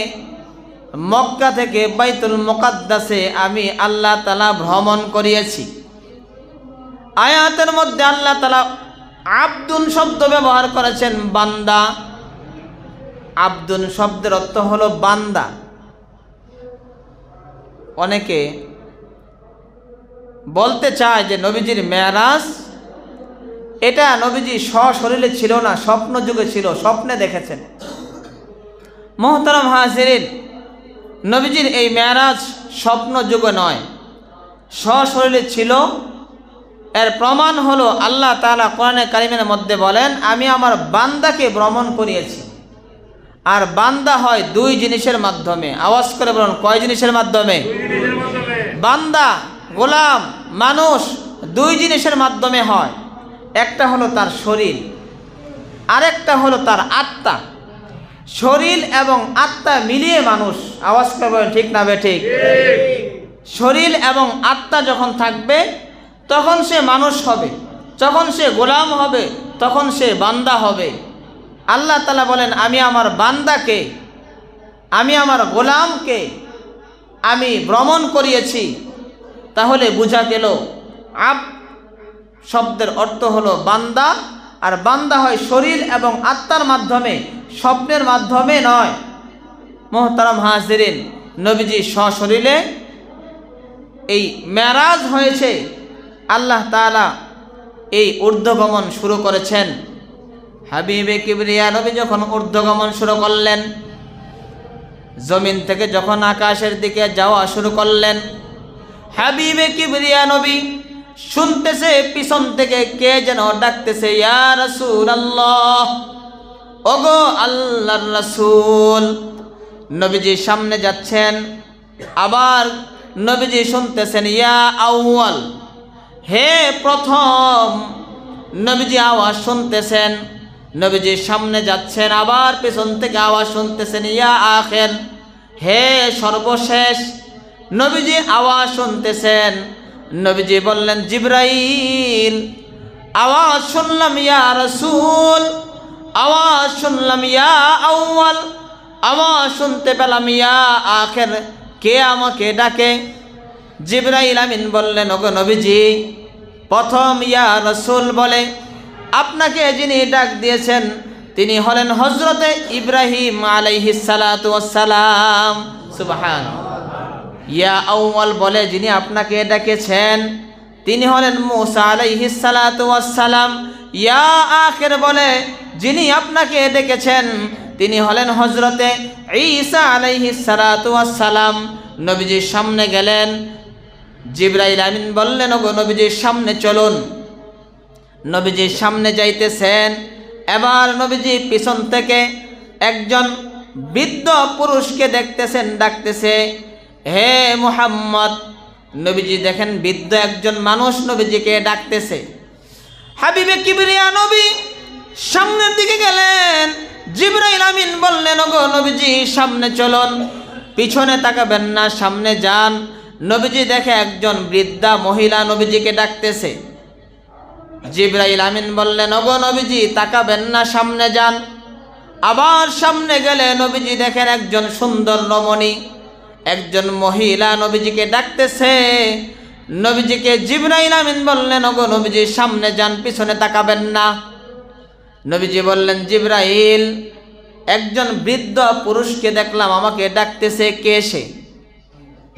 মক্কা থেকে বাইতুল মুকাদ্দাসে আমি আল্লাহ তাআলা ভ্রমণ করিয়েছি। আয়াতের মধ্যে আল্লাহ তাআলা আব্দুন শব্দ ব্যবহার করেছেন, বান্দা। আব্দুন শব্দের অর্থ হলো বান্দা। অনেকে বলতে চায় যে নবীজির মেরাজ এটা নবীজি সশরীরে ছিল না, স্বপ্ন যুগে ছিল, স্বপ্নে দেখেছেন। মুহতারাম হাজিরিন, নবীজির এই মেরাজ স্বপ্ন যুগে নয়, সশরীরে ছিল। এর প্রমাণ হলো আল্লাহ তাআলা কোরআনে কারিমের মধ্যে বলেন, আমি আমার বান্দাকে ভ্রমণ করিয়েছি। আর বান্দা হয় দুই জিনিসের মাধ্যমে। আওয়াজ করে বলুন, কয় জিনিসের মাধ্যমে? বান্দা, গোলাম, মানুষ দুই জিনিসের মাধ্যমে হয়। একটা হলো তার শরীর, আরেকটা হলো তার আত্মা। শরীর এবং আত্মা মিলিয়ে মানুষ। আওয়াজ করে বলেন, ঠিক না বেঠিক? শরীর এবং আত্মা যখন থাকবে তখন সে মানুষ হবে, যখন সে গোলাম হবে তখন সে বান্দা হবে। আল্লাহ তাআলা বলেন, আমি আমার বান্দাকে, আমি আমার গোলামকে আমি ভ্রমণ করিয়েছি। তাহলে বোঝা গেল আব শব্দের অর্থ হলো বান্দা, আর বান্দা হয় শরীর এবং আত্মার মাধ্যমে, স্বপ্নের মাধ্যমে নয়। মুহতারাম হাজিরিন, নবীজি সশরীরে এই মেরাজ হয়েছে। আল্লাহ তাআলা এই ঊর্ধ্বগমন শুরু করেছেন। হাবিবে কিবরিয়া নবী যখন ঊর্ধ্বগমন শুরু করলেন, জমিন থেকে যখন আকাশের দিকে যাওয়া শুরু করলেন, হাবিবে কিবরিয়া নবী শুনতেছে পিছন থেকে কে যেন ডাকতেছে, ইয়া রাসূলুল্লাহ, ওগো আল্লাহর রাসূল। নবীজি সামনে যাচ্ছেন, আবার নবীজি শুনতেছেন ইয়া আউয়াল, হে প্রথম। নবীজি আওয়াজ শুনতেছেন, নবীজি সামনে যাচ্ছেন, আবার পেছন থেকে আওয়াজ শুনতেছেন ইয়া আখির, হে সর্বশেষ। নবীজি আওয়াজ শুনতেছেন, নবীজি বললেন জিবরাইল, আওয়াজ শুনলাম ইয়া রাসূল, আওয়াজ শুনলাম ইয়া আউয়াল, আওয়াজ শুনতে পেলাম ইয়া আখির, কে আমাকে ডাকে? জিবরাইল আমিন বললেন, ওগো নবীজি, প্রথম ইয়া রাসূল বলে আপনাকে যিনি ডাক দিয়েছেন তিনি হলেন হযরতে ইব্রাহিম আলাইহিস সালাতু ওয়াস সালাম। সুবহানাল্লাহ। ইয়া আউয়াল বলে যিনি আপনাকে ডেকেছেন তিনি হলেন মূসা আলাইহিস সালাতু ওয়াস সালাম। ইয়া আখির বলে যিনি আপনাকে ডেকেছেন তিনি হলেন হযরতে ঈসা আলাইহিস সালাতু ওয়াস সালাম। নবীজির সামনে গেলেন, জিবরাইল আমিন বললেন, ওগো নবীজির সামনে চলুন। নবীজির সামনে যাইতেছেন, এবার নবীজি পিছন থেকে একজন বৃদ্ধ পুরুষকে দেখতেছেন, ডাকতেছে, হে মুহাম্মদ। নবীজি দেখেন বৃদ্ধ একজন মানুষ নবীজিকে ডাকতেছে। হাবিবে কিবরিয়া নবী সামনের দিকে গেলেন, জিবরাইল আমিন বললেন, ওগো নবীজি সামনে চলুন, পিছনে তাকাবেন না, সামনে যান। নবীজি দেখে একজন বৃদ্ধা মহিলা নবীজিকে ডাকতেছে। জিবরাইল আমিন বললেন, ওগো নবীজি তাকাবেন না, সামনে যান। আবার সামনে গেলে নবীজি দেখেন একজন সুন্দর রমণী, একজন মহিলা নবীজিকে ডাকতেছে। নবীজিকে জিবরাইল আমিন বললেন, ওগো নবীজি সামনে যান, পিছনে তাকাবেন না। নবীজি বললেন, জিবরাইল, একজন বৃদ্ধ পুরুষকে দেখলাম আমাকে ডাকতেছে, কে সে?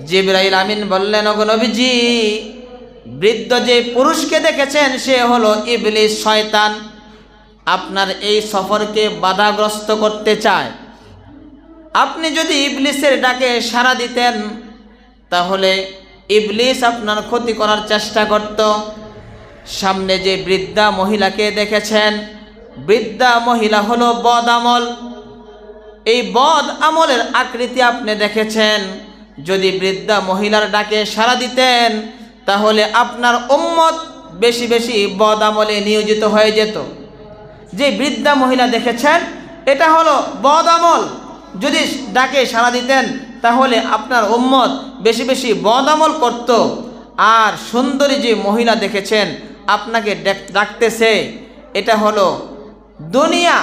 জিবরাইল আমিন বললেন, ওগো নবীজি, বৃদ্ধ যে পুরুষকে দেখেছেন সে হলো ইবলিস, শয়তান। আপনার এই সফরকে বাধাগ্রস্ত করতে চায়। আপনি যদি ইবলিসের ডাকে সাড়া দিতেন তাহলে ইবলিস আপনার ক্ষতি করার চেষ্টা করত। সামনে যে বৃদ্ধা মহিলাকে দেখেছেন, বৃদ্ধা মহিলা হলো বদ আমল। এই বদ আমলের আকৃতি আপনি দেখেছেন। যদি বৃদ্ধা মহিলার ডাকে সাড়া দিতেন তাহলে আপনার উম্মত বেশি বেশি বদ আমলে নিয়োজিত হয়ে যেত। যে বৃদ্ধা মহিলা দেখেছেন এটা হলো বদ আমল। যদি ডাকে সাড়া দিতেন তাহলে আপনার উম্মত বেশি বেশি বদ আমল করত। আর সুন্দরী যে মহিলা দেখেছেন আপনাকে ডাকতেছে, এটা হলো দুনিয়া।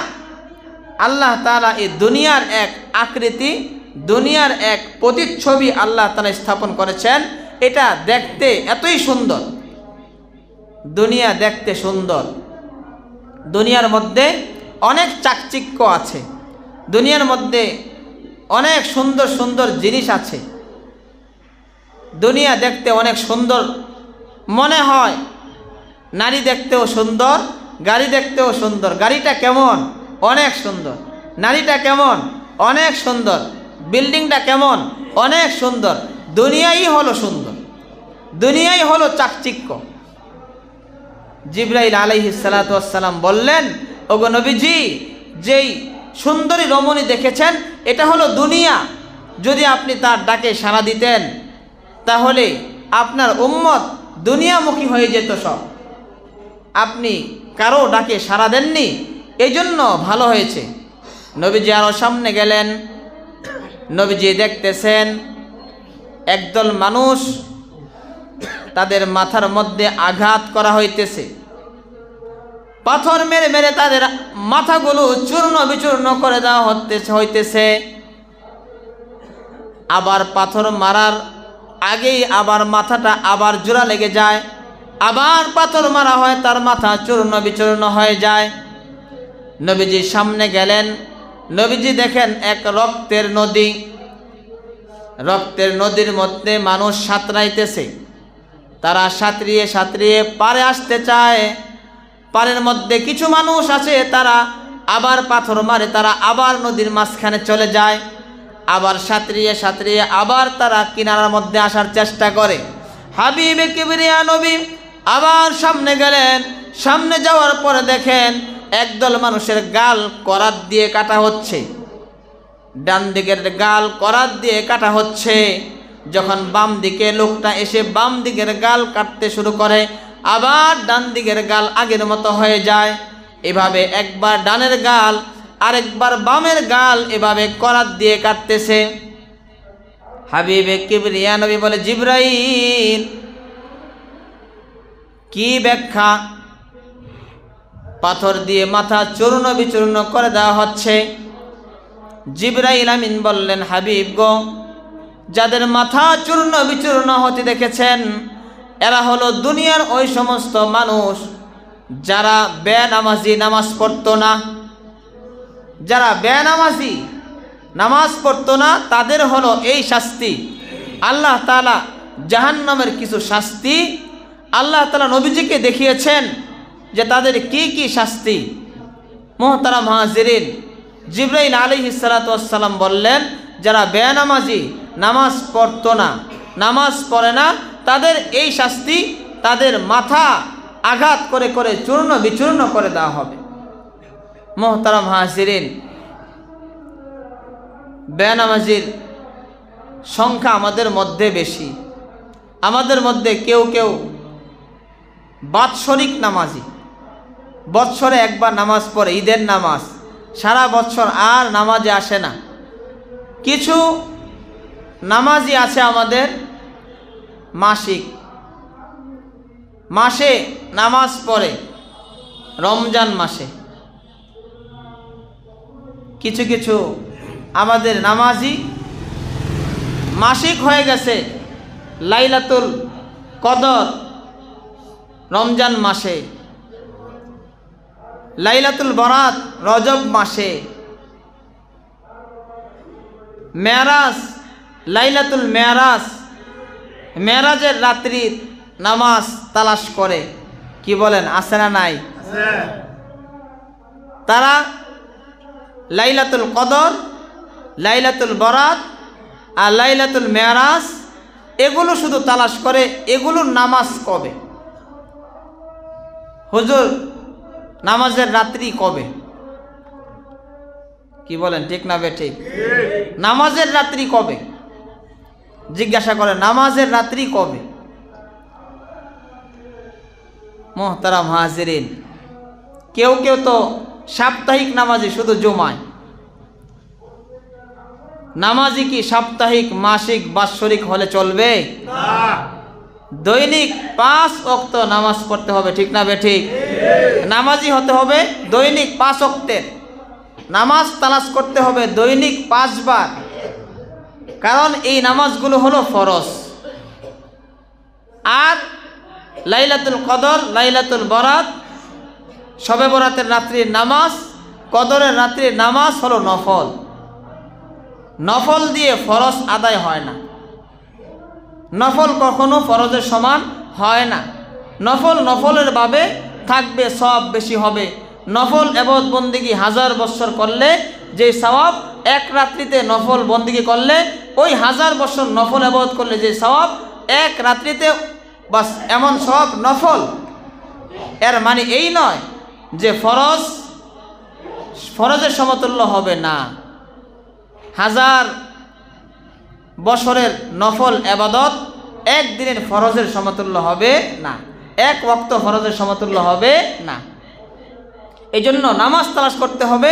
আল্লাহ তাআলা এই দুনিয়ার এক আকৃতি, দুনিয়ার এক প্রতিচ্ছবি আল্লাহ তাআলা স্থাপন করেছেন। এটা দেখতে এতই সুন্দর, দুনিয়া দেখতে সুন্দর। দুনিয়ার মধ্যে অনেক চাকচিক্য আছে, দুনিয়ার মধ্যে অনেক সুন্দর সুন্দর জিনিস আছে। দুনিয়া দেখতে অনেক সুন্দর মনে হয়। নারী দেখতেও সুন্দর, গাড়ি দেখতেও সুন্দর। গাড়িটা কেমন? অনেক সুন্দর। নারীটা কেমন? অনেক সুন্দর। বিল্ডিংটা কেমন? অনেক সুন্দর। দুনিয়াই হলো সুন্দর, দুনিয়াই হলো চাকচিক্য। জিবরাইল আলাইহিস সালাতু ওয়াস সালাম বললেন, ওগো নবীজি, যেই সুন্দরী রমণী দেখেছেন এটা হলো দুনিয়া। যদি আপনি তার ডাকে সাড়া দিতেন তাহলে আপনার উম্মত দুনিয়ামুখী হয়ে যেত সব। আপনি কারো ডাকে সাড়া দেননি, এই জন্য ভালো হয়েছে। নবীজি আরও সামনে গেলেন। নবীজি দেখতেছেন একদল মানুষ, তাদের মাথার মধ্যে আঘাত করা হইতেছে, পাথর মেরে মেরে তাদের মাথাগুলো চূর্ণ বিচূর্ণ করে দেওয়া হইতেছে। আবার পাথর মারার আগেই আবার মাথাটা আবার জোড়া লেগে যায়, আবার পাথর মারা হয়, তার মাথা চূর্ণ বিচূর্ণ হয়ে যায়। নবীজি সামনে গেলেন। নবীজি দেখেন এক রক্তের নদী, রক্তের নদীর মধ্যে মানুষ সাঁতরাইতেছে। তারা সাঁতরিয়ে সাঁতরিয়ে পাড়ে আসতে চায়। পাড়ের মধ্যে কিছু মানুষ আছে, তারা আবার পাথর মারে, তারা আবার নদীর মাঝখানে চলে যায়। আবার সাঁতরিয়ে সাঁতরিয়ে আবার তারা কিনারার মধ্যে আসার চেষ্টা করে। হাবিবে কিবরিয়া নবী আবার সামনে গেলেন। সামনে যাওয়ার পরে দেখেন একদল মানুষের গাল করাত দিয়ে কাটা হচ্ছে। ডান দিকের গাল করাত দিয়ে কাটা হচ্ছে। যখন বাম দিকে লোকটা এসে বাম দিকের গাল কাটতে শুরু করে, আবার ডান দিকের গাল আগের মতো হয়ে যায়। এভাবে একবার ডানের গাল আরেকবার বামের গাল এভাবে করাত দিয়ে কাটতেছে। হাবিবে কিবরিয়া নবী বলে, জিবরাইল কি ব্যাখ্যা? পাথর দিয়ে মাথা চূর্ণ বিচূর্ণ করে দেওয়া হচ্ছে। জিবরাইল আমিন বললেন, হাবিব গো, যাদের মাথা চূর্ণ বিচূর্ণ হতে দেখেছেন এরা হলো দুনিয়ার ওই সমস্ত মানুষ যারা বেনামাজি, নামাজ পড়তো না। যারা বেনামাজি, নামাজ পড়তো না, তাদের হলো এই শাস্তি। আল্লাহ তাআলা জাহান্নামের কিছু শাস্তি আল্লাহ তাআলা নবীজিকে দেখিয়েছেন যে তাদের কি কি শাস্তি। মুহতারাম হাজিরিন, জিবরাইল আলাইহিস সালাতু ওয়াস সালাম বললেন, যারা বেনামাজি, নামাজ পড়তো না, নামাজ পড়ে না, তাদের এই শাস্তি, তাদের মাথা আঘাত করে করে চূর্ণ বিচূর্ণ করে দেওয়া হবে। মুহতারাম হাজিরিন, বেনামাজির সংখ্যা আমাদের মধ্যে বেশি। আমাদের মধ্যে কেউ কেউ বাৎসরিক নামাজি, বৎসরে একবার নামাজ পড়ে, ঈদের নামাজ, সারা বছর আর নামাজে আসে না। কিছু নামাজি আছে আমাদের মাসিক, মাসে নামাজ পড়ে, রমজান মাসে। কিছু কিছু আমাদের নামাজি মাসিক হয়ে গেছে লাইলাতুল কদর রমজান মাসে, লাইলাতুল বরাত রজব মাসে, মেরাজ, লাইলাতুল মেরাজ, মেরাজের রাত্রির নামাজ তালাশ করে। কি বলেন, আছে না নাই? তারা লাইলাতুল কদর, লাইলাতুল বরাত আর লাইলাতুল মেরাজ এগুলো শুধু তালাশ করে। এগুলোর নামাজ কবে? হুজুর নামাজের রাত্রি কবে? কি বলেন, ঠিক না বেঠিক? নামাজের রাত্রি কবে জিজ্ঞাসা করে, নামাজের রাত্রি কবে? মুহতারাম হাজিরিন, কেউ কেউ তো সাপ্তাহিক নামাজি, শুধু জুমায়। নামাজি কি সাপ্তাহিক, মাসিক, বাৎসরিক হলে চলবে? দৈনিক 5 ওয়াক্ত নামাজ পড়তে হবে, ঠিক না বেঠিক? নামাজি হতে হবে দৈনিক 5 ওয়াক্তের নামাজ তালাশ করতে হবে দৈনিক 5 বার। কারণ এই নামাজগুলো হলো ফরজ। আর লাইলাতুল কদর, লাইলাতুল বরাত, শবে বরাতের রাত্রির নামাজ, কদরের রাত্রির নামাজ হলো নফল। নফল দিয়ে ফরজ আদায় হয় না। নফল কখনো ফরজের সমান হয় না। নফল নফলের ভাবে থাকবে, সওয়াব বেশি হবে। নফল ইবাদত বন্দেগী 1000 বছর করলে যে সওয়াব, এক রাত্রিতে নফল বন্দেগী করলে ওই 1000 বছর নফল ইবাদত করলে যে সওয়াব, এক রাত্রিতে বাস এমন সওয়াব নফল। এর মানে এই নয় যে ফরজের সমতুল্য হবে না। 1000 বছরের নফল ইবাদত একদিনের ফরজের সমতুল্য হবে না, এক ওয়াক্ত ফরজের সমতুল্য হবে না। এই জন্য নামাজ তালাশ করতে হবে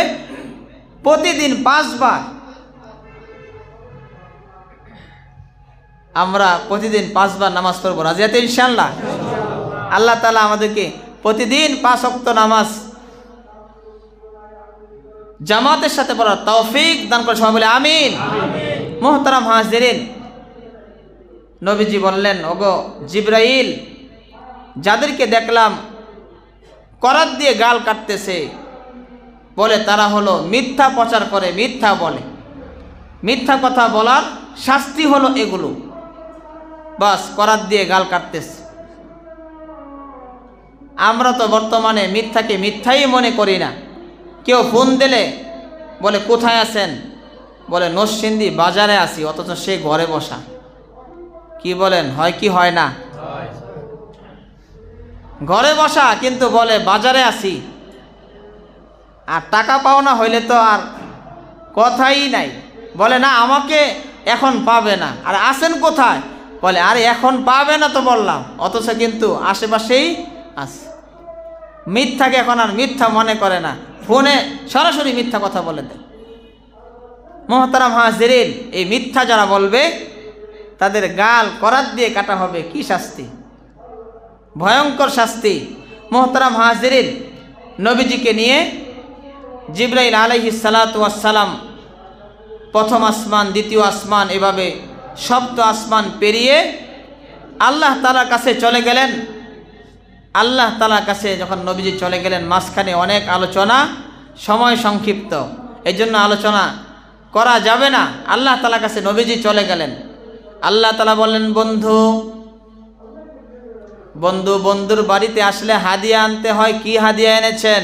প্রতিদিন 5 বার। আমরা প্রতিদিন 5 বার নামাজ পড়বো, রাজি আছেন ইনশাআল্লাহ? আল্লাহ তাআলা আমাদেরকে প্রতিদিন 5 ওয়াক্ত নামাজ জামাতের সাথে পড়ার তৌফিক দান করে, সবাই বলে আমিন। মুহতারাম হাজিরিন, নবীজি বললেন, ওগো জিবরাইল, যাদেরকে দেখলাম করাত দিয়ে গাল কাটতেছে, বলে তারা হলো মিথ্যা প্রচার করে, মিথ্যা বলে, মিথ্যা কথা বলার শাস্তি হলো এগুলো। বাস করাত দিয়ে গাল কাটতেছে। আমরা তো বর্তমানে মিথ্যাকে মিথ্যাই মনে করি না। কেউ ফোন দিলে বলে কোথায় আছেন, বলে নরসিংদী বাজারে আসি, অথচ সে ঘরে বসা। কি বলেন, হয় কি হয় না? ঘরে বসা কিন্তু বলে বাজারে আসি। আর টাকা পাওনা হইলে তো আর কথাই নাই, বলে না আমাকে এখন পাবে না। আর আসেন কোথায়, বলে আরে এখন পাবে না তো বললাম, অথচ কিন্তু আশেপাশেই আছে। মিথ্যাকে এখন আর মিথ্যা মনে করে না, ফোনে সরাসরি মিথ্যা কথা বলে দেয়। মুহতারাম হাজিরিন, এই মিথ্যা যারা বলবে তাদের গাল করাত দিয়ে কাটা হবে। কি শাস্তি, ভয়ঙ্কর শাস্তি। মুহতারাম হাজিরিন, নবীজিকে নিয়ে জিবরাইল আলাইহিস সালাতু ওয়াস সালাম প্রথম আসমান, দ্বিতীয় আসমান, এভাবে সপ্ত আসমান পেরিয়ে আল্লাহ তাআলার কাছে চলে গেলেন। আল্লাহ তাআলার কাছে যখন নবীজি চলে গেলেন, মাঝখানে অনেক আলোচনা, সময় সংক্ষিপ্ত, এই জন্য আলোচনা করা যাবে না। আল্লাহ তাআলার কাছে নবীজি চলে গেলেন। আল্লাহ তাআলা বললেন, বন্ধুর বাড়িতে আসলে হাদিয়া আনতে হয়। কি হাদিয়া এনেছেন?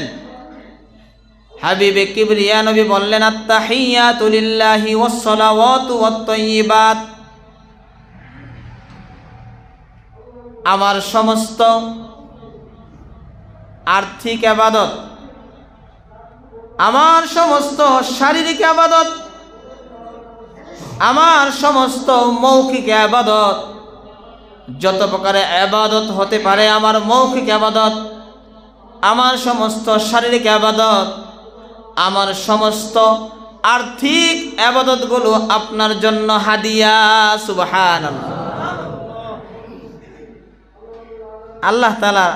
হাবিবে কিবরিয়া নবী বললেন, আত্তাহিয়াতু লিল্লাহি ওয়াস সালাওয়াতু ওয়াত তাইয়্যিবাত। আমার সমস্ত আর্থিক ইবাদত, আমার সমস্ত শারীরিক ইবাদত, আমার সমস্ত মৌখিক ইবাদত, যত প্রকারের ইবাদত হতে পারে, আমার মৌখিক ইবাদত, আমার সমস্ত শারীরিক ইবাদত, আমার সমস্ত আর্থিক ইবাদতগুলো আপনার জন্য হাদিয়া। সুবহানাল্লাহ। আল্লাহ তাআলা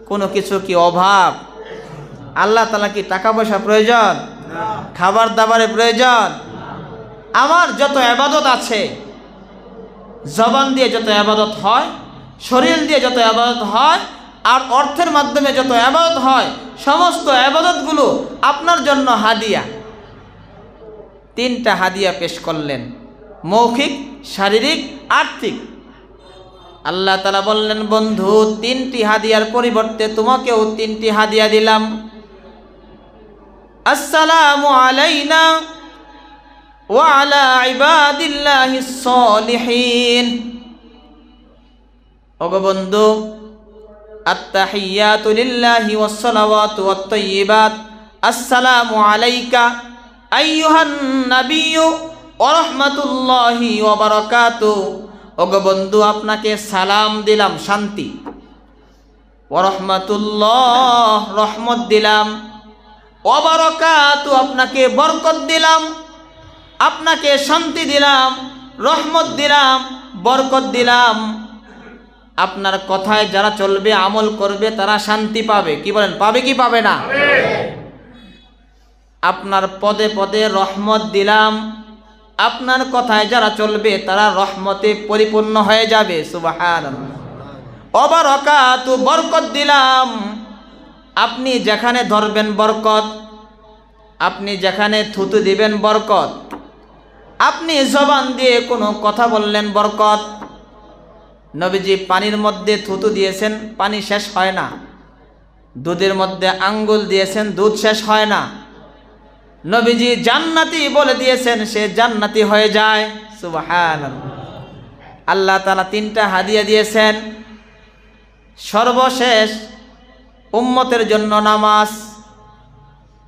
কোনো কিছু কি অভাব? আল্লাহ তাআলা কি টাকা পয়সা প্রয়োজন? খাবার দাবারের প্রয়োজন? আমার যত ইবাদত আছে, জবান দিয়ে যত ইবাদত হয়, শরীর দিয়ে যত ইবাদত হয়, আর অর্থের মাধ্যমে যত ইবাদত হয়, সমস্ত ইবাদতগুলো আপনার জন্য হাদিয়া। 3টা হাদিয়া পেশ করলেন, মৌখিক, শারীরিক, আর্থিক। আল্লাহ তাআলা বললেন, বন্ধু, 3টি হাদিয়ার পরিবর্তে তোমাকেও 3টি হাদিয়া দিলাম। আসসালামু আলাইনা ওয়া আলা ইবাদিল্লাহিস সলিহিন। ওগো বন্ধু, আত্তাহিয়াতু লিল্লাহি ওয়াস সালাওয়াতু ওয়াত তাইয়্যিবাত। আসসালামু আলাইকা আইয়ুহান নাবিয়্যু ওয়া রাহমাতুল্লাহি ওয়া বারাকাতুহু। ওগো বন্ধু, আপনাকে সালাম দিলাম, শান্তি। ওয়া রাহমাতুল্লাহ, রহমত দিলাম। ওয়া বারাকাতুহু, আপনাকে বরকত দিলাম, আপনাকে শান্তি দিলাম, রহমত দিলাম, বরকত দিলাম। আপনার কথায় যারা চলবে, আমল করবে, তারা শান্তি পাবে। কি বলেন, পাবে কি পাবে না? আপনার পদে পদে রহমত দিলাম, আপনার কথায় যারা চলবে তারা রহমতে পরিপূর্ণ হয়ে যাবে। সুবহানাল্লাহ। ওয়া বারাকাতুহু, বরকত দিলাম। আপনি যেখানে ধরবেন বরকত, আপনি যেখানে থুতু দিবেন বরকত, আপনি জবান দিয়ে কোনো কথা বললেন বরকত। নবীজি পানির মধ্যে থুতু দিয়েছেন, পানি শেষ হয় না। দুধের মধ্যে আঙ্গুল দিয়েছেন, দুধ শেষ হয় না। নবীজি জান্নাতি বলে দিয়েছেন, সে জান্নাতি হয়ে যায়। সুবহানাল্লাহ। আল্লাহ তাআলা 3টা হাদিয়া দিয়েছেন। সর্বশেষ উম্মতের জন্য নামাজ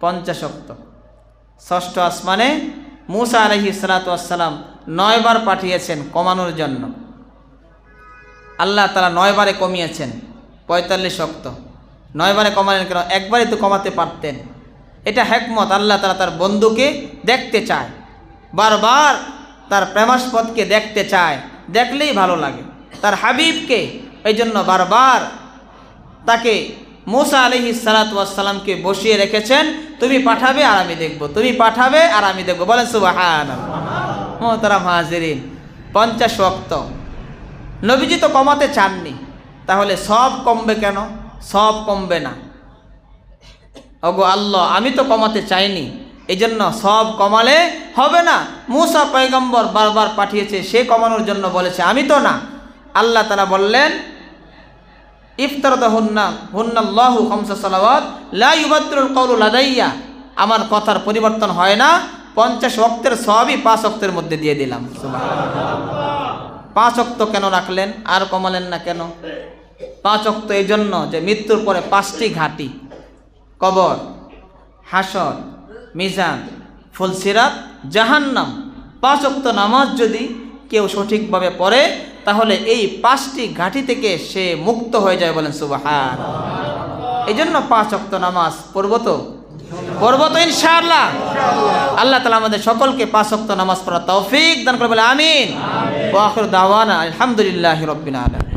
50 ওয়াক্ত। ষষ্ঠ আসমানে মূসা আলাইহিস সালাতু ওয়াস সালাম 9 বার পাঠিয়েছেন কমানোর জন্য। আল্লাহ তাআলা 9 বারে কমিয়েছেন 45 ওয়াক্ত। 9 বারে কমালেন কেন? একবারই তো কমাতে পারতেন। এটা হিকমত। আল্লাহ তাআলা তার বন্ধুকে দেখতে চায়, বারবার তার প্রেমাস্পদকে দেখতে চায়, দেখলেই ভালো লাগে তার হাবিবকে। এই জন্য বারবার তাকে মূসা আলাইহিস সালাতু ওয়াস সালামকে বসিয়ে রেখেছেন, তুমি পাঠাবে আর আমি দেখব, তুমি পাঠাবে আর আমি দেখব। বলেন সুবহানাল্লাহ। মুহতারাম হাজিরিন, 50 ওয়াক্ত নবীজি তো কমাতে চাননি, তাহলে সব কমবে কেন? সব কমবে না। ওগো আল্লাহ, আমি তো কমাতে চাইনি, এই জন্য সব কমালে হবে না। মূসা পয়গম্বর বারবার পাঠিয়েছে, সে কমানোর জন্য বলেছে, আমি তো না। আল্লাহ তাআলা বললেন, ইফতারাদাহুন্নাল্লাহু খামসা সালাওয়াত লা ইউবাদদিলুল কওলু লাদাইয়া, আমার কথার পরিবর্তন হয় না। 50 ওয়াক্তের সবই 5 ওয়াক্তের মধ্যে দিয়ে দিলাম। সুবহানাল্লাহ। 5 ওয়াক্ত কেন রাখলেন? আর কমালেন না কেন? 5 ওয়াক্ত এই জন্য যে মৃত্যুর পরে 5টি ঘাটি, কবর, হাসর, মিজান, ফুলসিরাত, জাহান্নাম। 5 ওয়াক্ত নামাজ যদি কেউ সঠিকভাবে পড়ে, তাহলে এই 5টি ঘাটি থেকে সে মুক্ত হয়ে যায়। বলেন সুবহানাল্লাহ। এই জন্য 5 ওয়াক্ত নামাজ পড়ব তো ইনশাআল্লাহ। আল্লাহ তাআলা আমাদের সকলকে 5 ওয়াক্ত নামাজ পড়ার তৌফিক দান করে। বলে আমিন। ওয়া আখিরু দাওয়ানা আলহামদুলিল্লাহি রাব্বিল আলামিন।